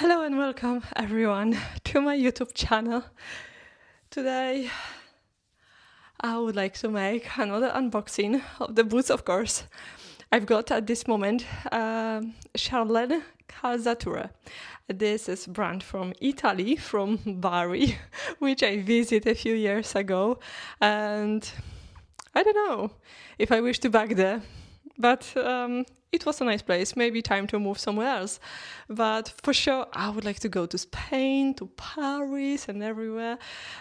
Hello and welcome everyone to my YouTube channel. Today I would like to make another unboxing of the boots, of course. I've got at this moment Charlene Calzature. This is brand from Italy, from Bari, which I visited a few years ago, and I don't know if I wish to back there, but it was a nice place. Maybe time to move somewhere else, but for sure I would like to go to Spain, to Paris, and everywhere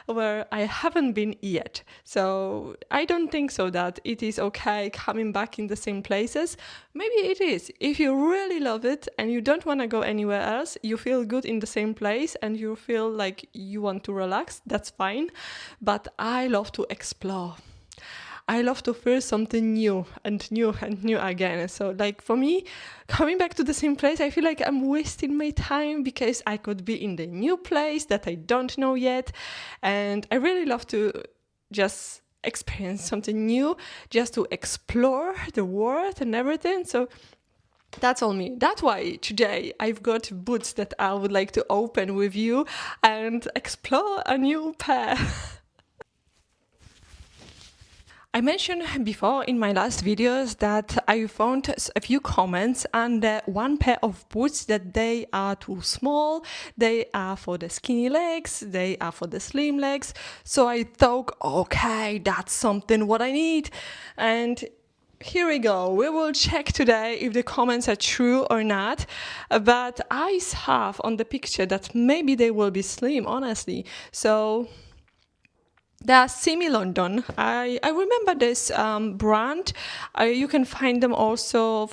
where I haven't been yet. So I don't think so that it is okay coming back in the same places. Maybe it is. If you really love it and you don't want to go anywhere else, you feel good in the same place and you feel like you want to relax, that's fine. But I love to explore. I love to feel something new and new and new again. So like for me, coming back to the same place, I feel like I'm wasting my time because I could be in the new place that I don't know yet. And I really love to just experience something new, just to explore the world and everything. So that's all me. That's why today I've got boots that I would like to open with you and explore a new pair. I mentioned before in my last videos that I found a few comments on the one pair of boots that they are too small, they are for the skinny legs, they are for the slim legs. So I thought, okay, that's something what I need. And here we go. We will check today if the comments are true or not. But I have on the picture that maybe they will be slim, honestly. So they are Simmi London. I remember this brand. You can find them also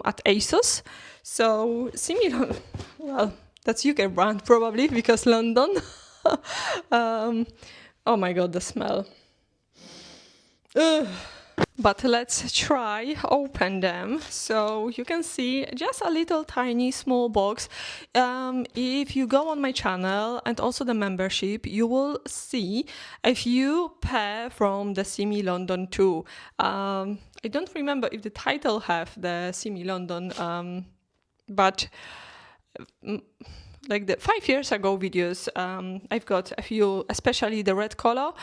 at ASOS. So Simmi London, well, that's UK brand probably because London. Oh my god, the smell. Ugh. But let's try open them. So you can see just a little tiny small box. If you go on my channel and also the membership, you will see a few pair from the Simmi London too. I don't remember if the title have the Simmi London, but like the 5 years ago videos, I've got a few, especially the red color,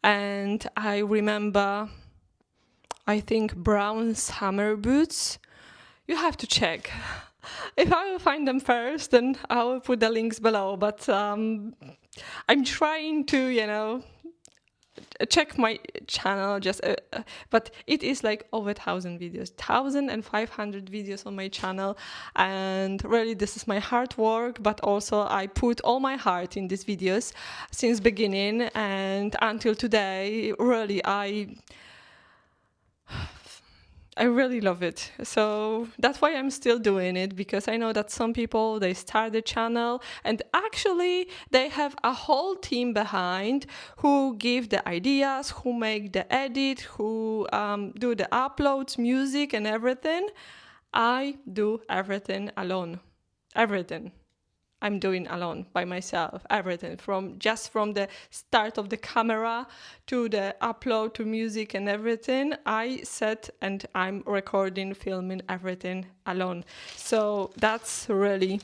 and I remember I think brown summer boots. You have to check. If I will find them first, then I will put the links below. But I'm trying to, check my channel. But it is like over 1,000 videos, 1,500 videos on my channel, and really this is my hard work. But also I put all my heart in these videos since beginning and until today. Really, I really love it. So that's why I'm still doing it, because I know that some people, they start the channel and actually they have a whole team behind who give the ideas, who make the edit, who do the uploads, music and everything. I do everything alone. Everything. I'm doing alone by myself, everything from the start of the camera to the upload to music and everything. I set and I'm recording, filming everything alone. So that's really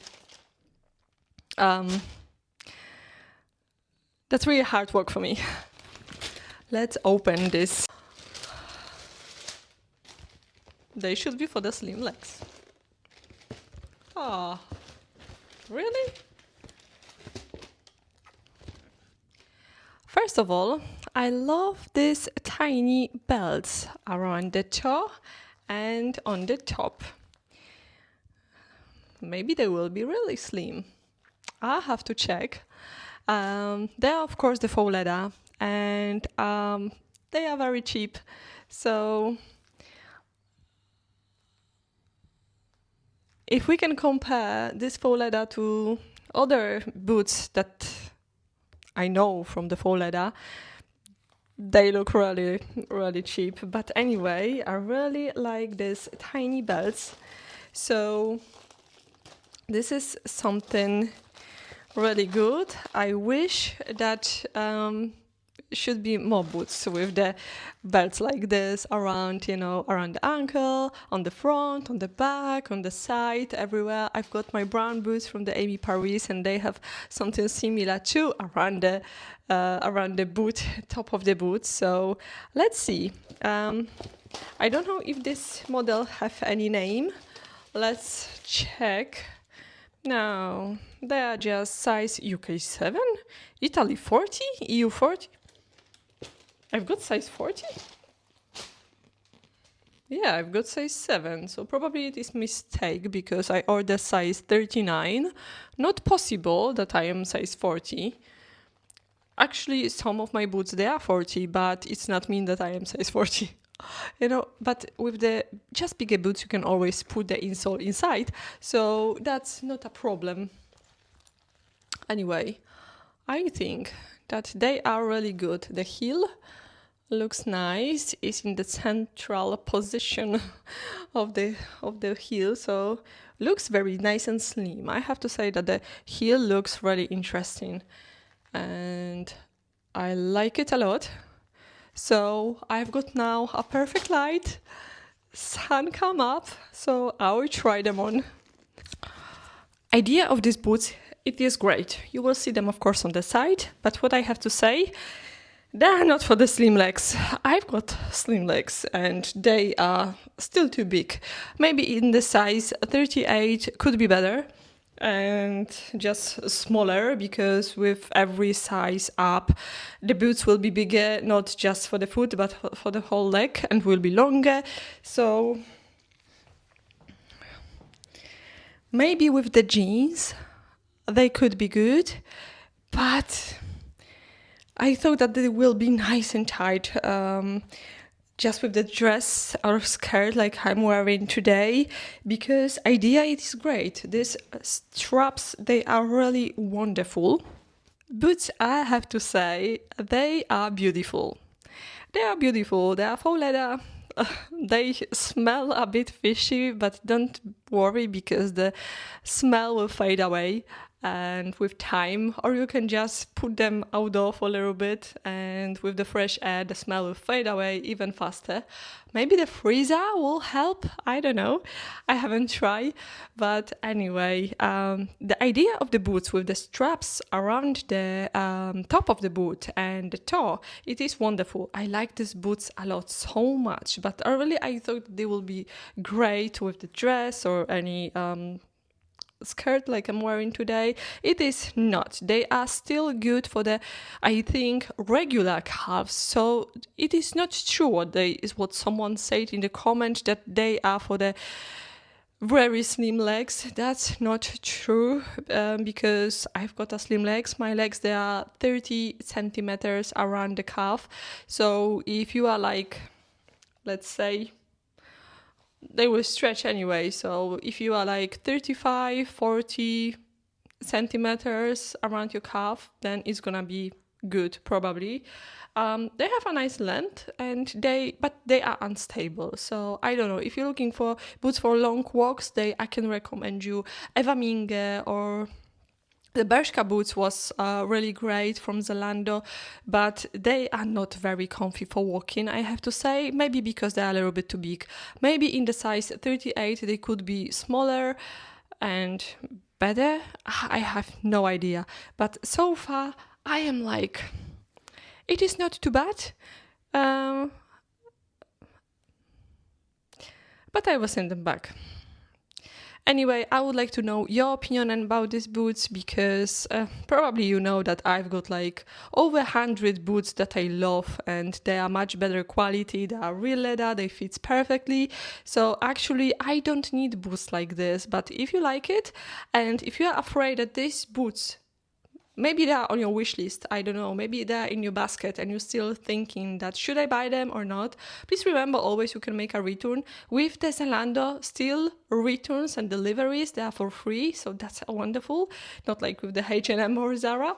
hard work for me. Let's open this. They should be for the slim legs. Oh. Really? First of all, I love these tiny belts around the toe and on the top. Maybe they will be really slim. I have to check. They are of course the faux leather, and they are very cheap. So if we can compare this faux leather to other boots that I know from the faux leather, they look really, really cheap. But anyway, I really like these tiny belts. So this is something really good. I wish that should be more boots with the belts like this around, around the ankle, on the front, on the back, on the side, everywhere. I've got my brown boots from the Amy Paris, and they have something similar too around the boot, top of the boot. So let's see. I don't know if this model have any name. Let's check. No, they are just size UK 7, Italy 40, EU 40. I've got size 40? Yeah, I've got size 7, so probably it is mistake because I ordered size 39. Not possible that I am size 40. Actually, some of my boots, they are 40, but it's not mean that I am size 40. But with the just bigger boots, you can always put the insole inside, so that's not a problem. Anyway, I think that they are really good. The heel looks nice, is in the central position of the heel, so looks very nice and slim. I have to say that the heel looks really interesting, and I like it a lot. So I've got now a perfect light, sun come up, so I will try them on. Idea of these boots, it is great. You will see them of course on the side, but what I have to say, they are not for the slim legs. I've got slim legs and they are still too big. Maybe in the size 38 could be better, and just smaller, because with every size up the boots will be bigger, not just for the foot but for the whole leg, and will be longer. So maybe with the jeans they could be good, but I thought that they will be nice and tight, just with the dress or skirt like I'm wearing today, because idea it is great. These straps, they are really wonderful. Boots, I have to say, they are beautiful. They are beautiful. They are faux leather. They smell a bit fishy, but don't worry because the smell will fade away and with time, or you can just put them outdoor for a little bit, and with the fresh air the smell will fade away even faster. Maybe the freezer will help, I don't know, I haven't tried. But anyway, the idea of the boots with the straps around the top of the boot and the toe, it is wonderful. I like these boots a lot, so much, but earlier I thought they will be great with the dress or any skirt like I'm wearing today. It is not. They are still good for the, I think, regular calves. So it is not true what someone said in the comment, that they are for the very slim legs. That's not true, because I've got a slim legs. My legs, they are 30 centimeters around the calf. So if you are like, let's say, they will stretch anyway. So if you are like 35, 40 centimeters around your calf, then it's gonna be good, probably. They have a nice length, and but they are unstable. So I don't know, if you're looking for boots for long walks, I can recommend you Eva Minge, or the Bershka boots was really great from Zalando, but they are not very comfy for walking, I have to say. Maybe because they are a little bit too big. Maybe in the size 38 they could be smaller and better. I have no idea. But so far I am like, it is not too bad. But I will send them back. Anyway, I would like to know your opinion about these boots, because probably you know that I've got like over 100 boots that I love, and they are much better quality. They are real leather, they fit perfectly. So actually I don't need boots like this, but if you like it, and if you are afraid that these boots, maybe they are on your wish list, I don't know, maybe they are in your basket and you're still thinking that should I buy them or not, please remember always you can make a return. With the Zalando, still returns and deliveries, they are for free, so that's wonderful. Not like with the H&M or Zara,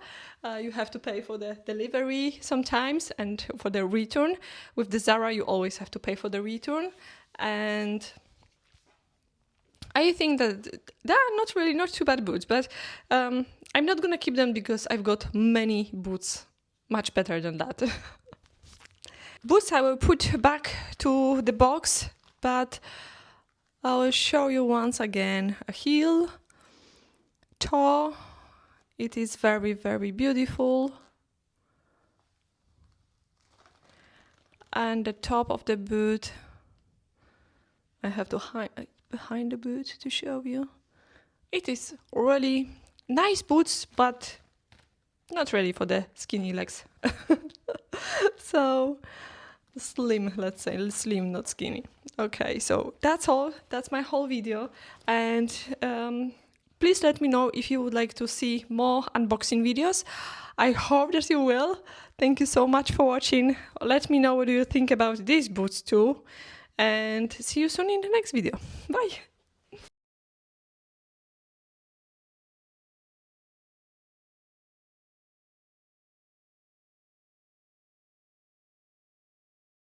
you have to pay for the delivery sometimes and for the return. With the Zara you always have to pay for the return, and I think that they are not too bad boots, but I'm not gonna keep them because I've got many boots much better than that. Boots I will put back to the box, but I will show you once again a heel, toe. It is very, very beautiful. And the top of the boot, I have to hide behind the boot to show you. It is really nice boots, but not ready for the skinny legs. So slim, let's say, slim, not skinny. Okay, so that's all. That's my whole video. And please let me know if you would like to see more unboxing videos. I hope that you will. Thank you so much for watching. Let me know what you think about these boots too. And see you soon in the next video. Bye!